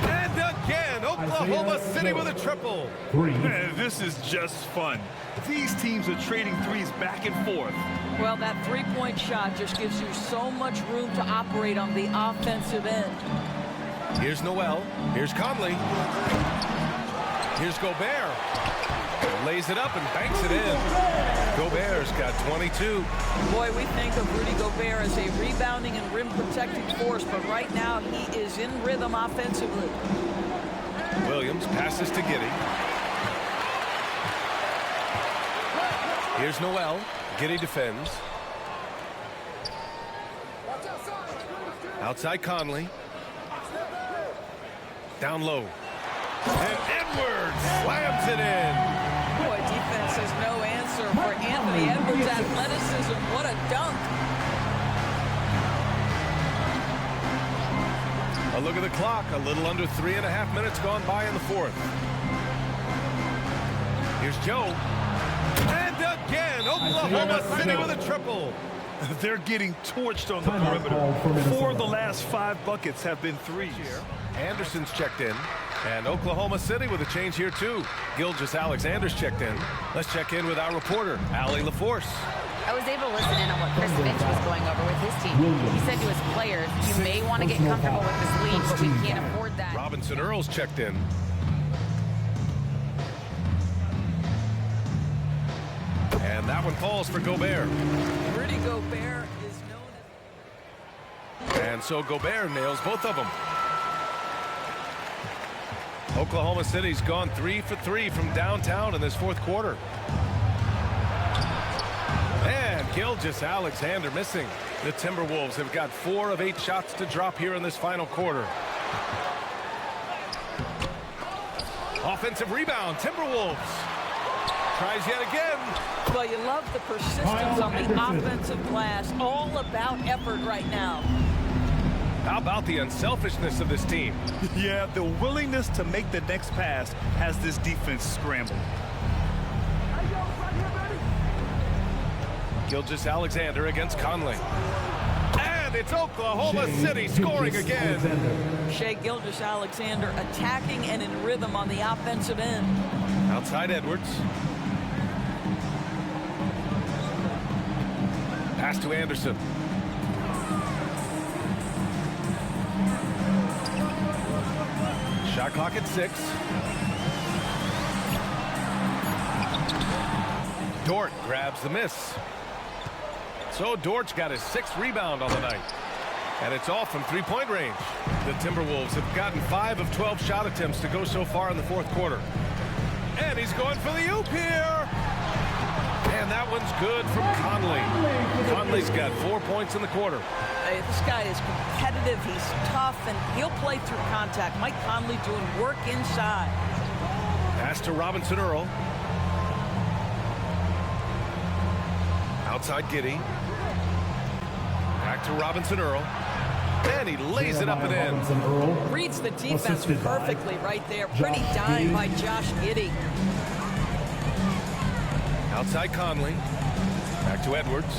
And again, Oklahoma City with a triple. Man, this is just fun. These teams are trading threes back and forth. Well, that 3-point shot just gives you so much room to operate on the offensive end. Here's Noel. Here's Conley. Here's Gobert. Lays it up and banks it in. Gobert's got 22. Boy, we think of Rudy Gobert as a rebounding and rim protecting force, but right now he is in rhythm offensively. Williams passes to Giddey. Here's Noel. Giddey defends. Outside Conley. Down low. And Edwards slams it in. Boy, defense has no answer for Anthony Edwards' athleticism. What a dunk. A look at the clock. A little under 3.5 minutes gone by in the fourth. Here's Joe. And again, Oklahoma City with a triple. They're getting torched on the perimeter. 4 of the last 5 buckets have been threes. Anderson's checked in. And Oklahoma City with a change here, too. Gilgeous-Alexander's checked in. Let's check in with our reporter, Allie LaForce. I was able to listen in on what Chris Finch was going over with his team. He said to his players, you may want to get comfortable with this lead, but we can't afford that. Robinson Earl's checked in. And that one falls for Gobert. Rudy Gobert is known as... And so Gobert nails both of them. Oklahoma City's gone 3 for 3 from downtown in this fourth quarter. And Gilgeous-Alexander missing. The Timberwolves have got 4 of 8 shots to drop here in this final quarter. Offensive rebound, Timberwolves. Tries yet again. Well, you love the persistence on the offensive glass. All about effort right now. How about the unselfishness of this team? Yeah, the willingness to make the next pass has this defense scrambled. Gilgeous-Alexander against Conley. And it's Oklahoma City scoring again. Shai Gilgeous-Alexander attacking and in rhythm on the offensive end. Outside Edwards. Pass to Anderson. Shot clock at 6. Dort grabs the miss. So Dort's got his 6th rebound on the night. And it's all from three-point range. The Timberwolves have gotten 5 of 12 shot attempts to go so far in the fourth quarter. And he's going for the oop here. And that one's good from Conley. Conley's got 4 points in the quarter. Hey, this guy is competitive. He's tough, and he'll play through contact. Mike Conley doing work inside. Pass to Robinson Earl. Outside Giddey. Back to Robinson Earl. And he lays it up and in. Reads the defense perfectly right there. Pretty dime by Josh Giddey. Outside Conley. Back to Edwards.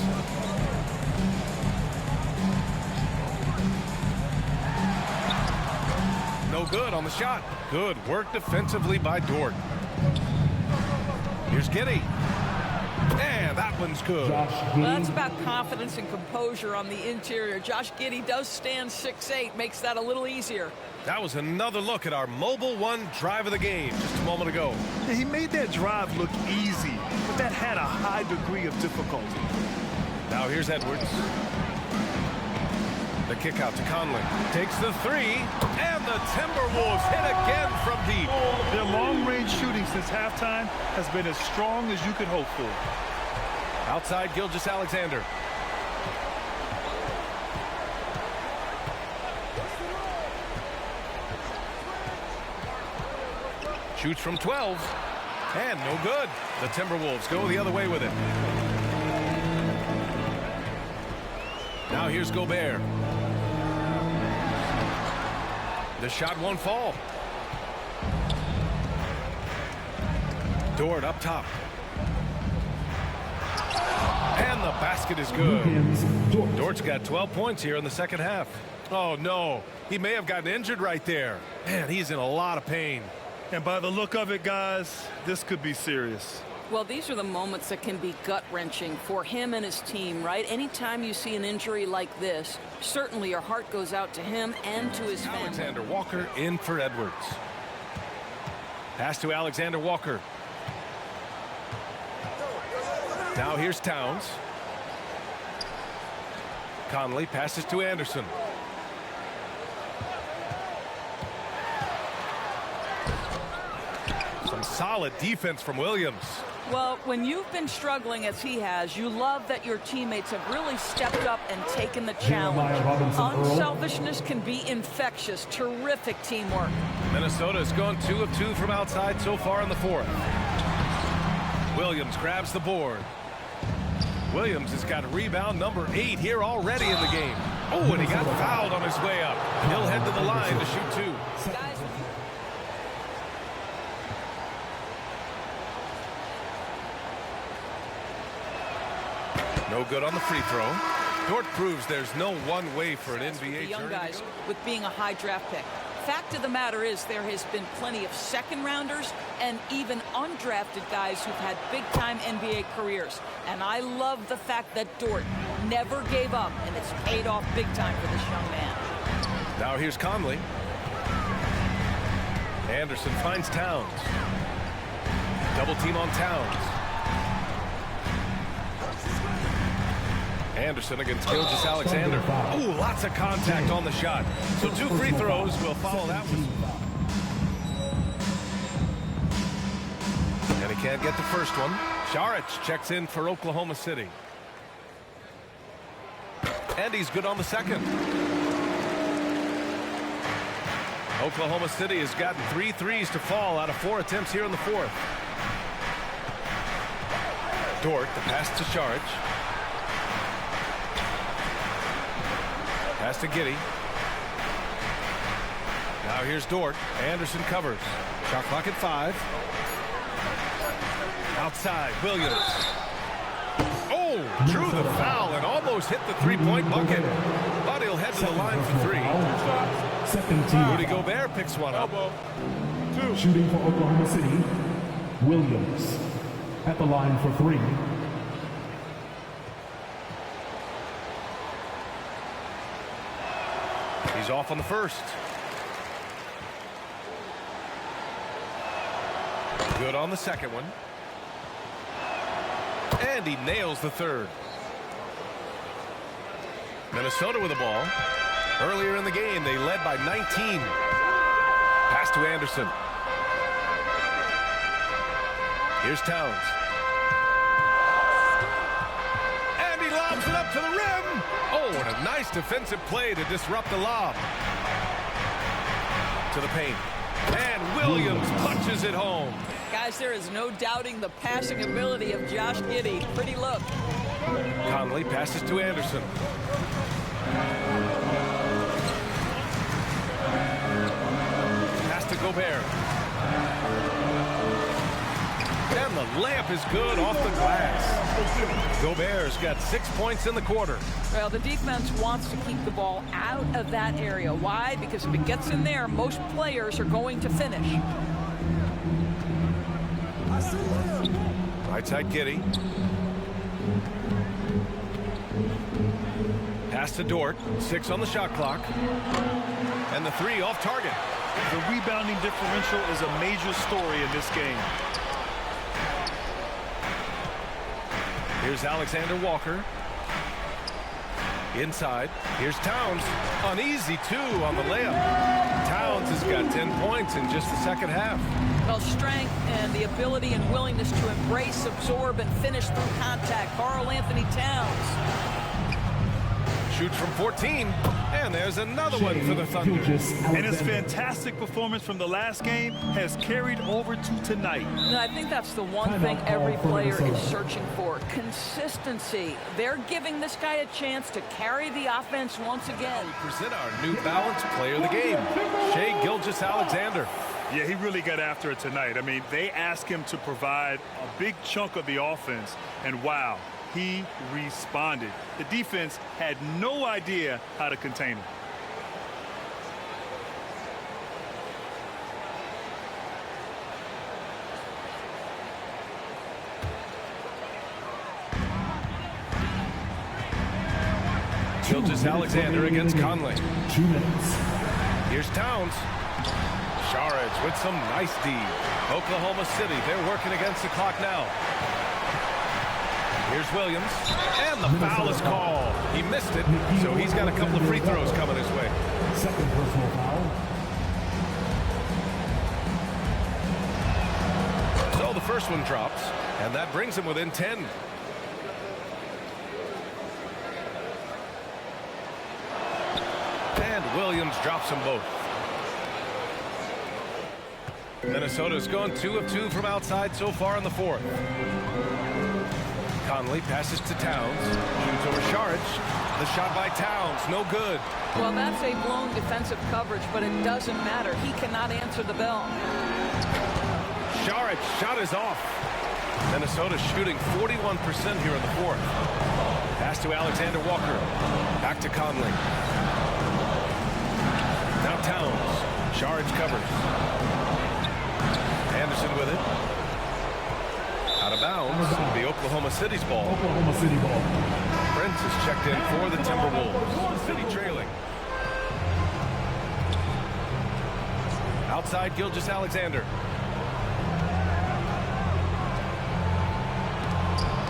No good on the shot. Good work defensively by Dort. Here's Giddey. And that one's good. Well, that's about confidence and composure on the interior. Josh Giddey does stand 6'8", makes that a little easier. That was another look at our Mobile One drive of the game just a moment ago. Yeah, he made that drive look easy, but that had a high degree of difficulty. Now here's Edwards. The kick out to Conley. Takes the 3, and the Timberwolves hit again from deep. Their long-range shooting since halftime has been as strong as you could hope for. Outside Gilgeous-Alexander. Shoots from 12. And no good. The Timberwolves go the other way with it. Now here's Gobert. The shot won't fall. Dort up top. And the basket is good. Dort's got 12 points here in the second half. Oh, no. He may have gotten injured right there. Man, he's in a lot of pain. And by the look of it, guys, this could be serious. Well, these are the moments that can be gut-wrenching for him and his team, right? Anytime you see an injury like this, certainly your heart goes out to him and to his family. Alexander Walker in for Edwards. Pass to Alexander Walker. Now here's Towns. Conley passes to Anderson. Some solid defense from Williams. Well, when you've been struggling as he has, you love that your teammates have really stepped up and taken the challenge. Unselfishness can be infectious. Terrific teamwork. Minnesota has gone 2 of 2 from outside so far in the fourth. Williams grabs the board. Williams has got rebound number 8 here already in the game. Oh, and he got fouled on his way up. He'll head to the line to shoot 2. Guys, no good on the free throw. Dort proves there's no one way for an NBA the young journey guys with being a high draft pick. Fact of the matter is there has been plenty of second rounders and even undrafted guys who've had big-time NBA careers. And I love the fact that Dort never gave up, and it's paid off big time for this young man. Now here's Conley. Anderson finds Towns. Double team on Towns. Anderson against Gilgeous-Alexander. Ooh, lots of contact on the shot. So 2 free throws will follow that one. And he can't get the first one. Saric checks in for Oklahoma City. And he's good on the second. Oklahoma City has gotten 3 threes to fall out of 4 attempts here in the fourth. Dort, the pass to Saric. Pass to Giddey. Now here's Dort. Anderson covers. Shot clock at 5. Outside, Williams. Oh, drew the foul and almost hit the three-point bucket. But he'll head to the line for 3. Second team. Rudy Gobert picks one up. Shooting for Oklahoma City, Williams. At the line for 3. He's off on the first. Good on the second one. And he nails the third. Minnesota with the ball. Earlier in the game, they led by 19. Pass to Anderson. Here's Towns. And he lobs it up to the rim. Oh, and a nice defensive play to disrupt the lob. To the paint. And Williams punches it home. Guys, there is no doubting the passing ability of Josh Giddey. Pretty look. Conley passes to Anderson. Pass to Gobert. And the layup is good off the glass. Gobert's got 6 points in the quarter. Well, the defense wants to keep the ball out of that area. Why? Because if it gets in there, most players are going to finish. Right side, Giddey. Pass to Dort. 6 on the shot clock. And the 3 off target. The rebounding differential is a major story in this game. Here's Alexander Walker. Inside. Here's Towns. An easy 2 on the layup. Towns has got 10 points in just the second half. Well, strength and the ability and willingness to embrace, absorb, and finish through contact. Karl-Anthony Towns. Shoots from 14. And there's another one for the Thunder. And his fantastic performance from the last game has carried over to tonight. And I think that's the one thing every player is searching for. Consistency. They're giving this guy a chance to carry the offense once again. We present our New Balance player of the game, Shai Gilgeous-Alexander. Yeah, he really got after it tonight. I mean, they asked him to provide a big chunk of the offense, and wow, he responded. The defense had no idea how to contain him. Gilgeous-Alexander against Conley. 2 minutes. Here's Towns. Saric with some nice D. Oklahoma City, they're working against the clock now. Here's Williams. And the foul is called. He missed it, so he's got a couple of free throws coming his way. Second personal foul. So the first one drops, and that brings him within 10. And Williams drops them both. Minnesota's gone 2 of 2 from outside so far in the fourth. Conley passes to Towns. Shoots over Saric. The shot by Towns, no good. Well, that's a blown defensive coverage, but it doesn't matter. He cannot answer the bell. Saric, shot is off. Minnesota shooting 41% here in the fourth. Pass to Alexander Walker. Back to Conley. Now Towns. Saric covers. Anderson with it. Out of bounds. It'll be Oklahoma City's ball. Oklahoma City ball. Prince is checked in for the Timberwolves. City trailing. Outside Gilgeous Alexander.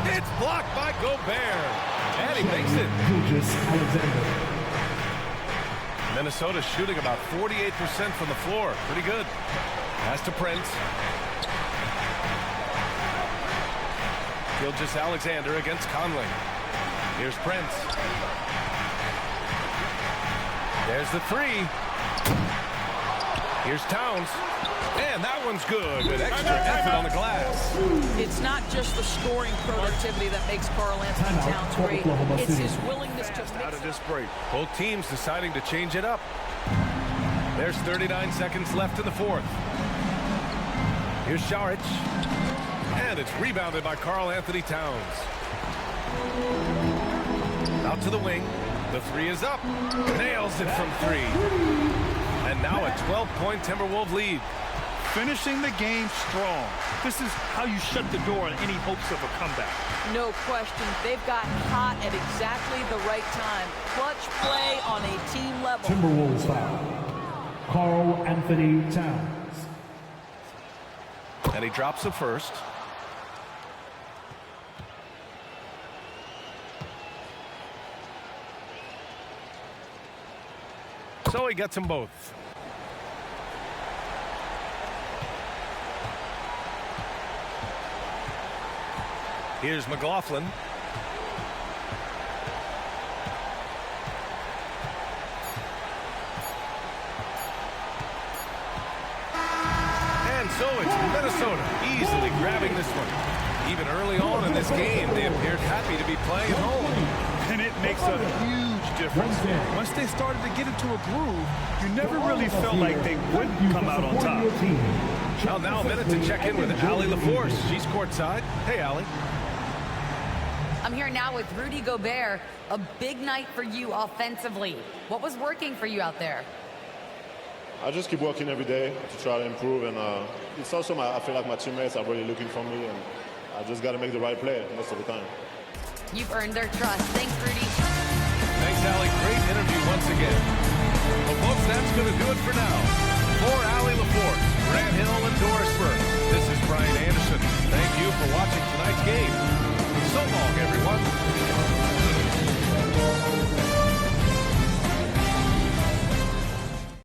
It's blocked by Gobert. And he makes it. Gilgeous Alexander. Minnesota shooting about 48% from the floor. Pretty good. Pass to Prince. Gilgeous Alexander against Conley. Here's Prince. There's the three. Here's Towns. And that one's good. An extra effort on the glass. It's not just the scoring productivity that makes Karl Anthony Towns great. It's his willingness to Out of this break. Both teams deciding to change it up. There's 39 seconds left in the fourth. Here's Saric. And it's rebounded by Karl Anthony Towns. Out to the wing. The three is up. Nails it from three. And now a 12-point Timberwolves lead. Finishing the game strong. This is how you shut the door on any hopes of a comeback. No question. They've gotten hot at exactly the right time. Clutch play on a team level. Timberwolves foul. Karl Anthony Towns. And he drops the first. So he gets them both. Here's McLaughlin. And so it's Minnesota easily grabbing this one. Even early on in this game, they appeared happy to be playing at home. And it makes a huge difference. Once they started to get into a groove, you never really felt like they wouldn't come out on top. Well, now a minute to check in with Allie LaForce. She's courtside. Hey, Allie. I'm here now with Rudy Gobert. A big night for you offensively. What was working for you out there? I just keep working every day to try to improve, and it's also I feel like my teammates are really looking for me, and I just got to make the right play most of the time. You've earned their trust. Thanks, Rudy. Thanks, Allie. Great interview once again. Well, folks, that's going to do it for now. For Allie LaForce, Grant Hill, and Doris Burke, this is Brian Anderson. Thank you for watching tonight's game. So long, everyone.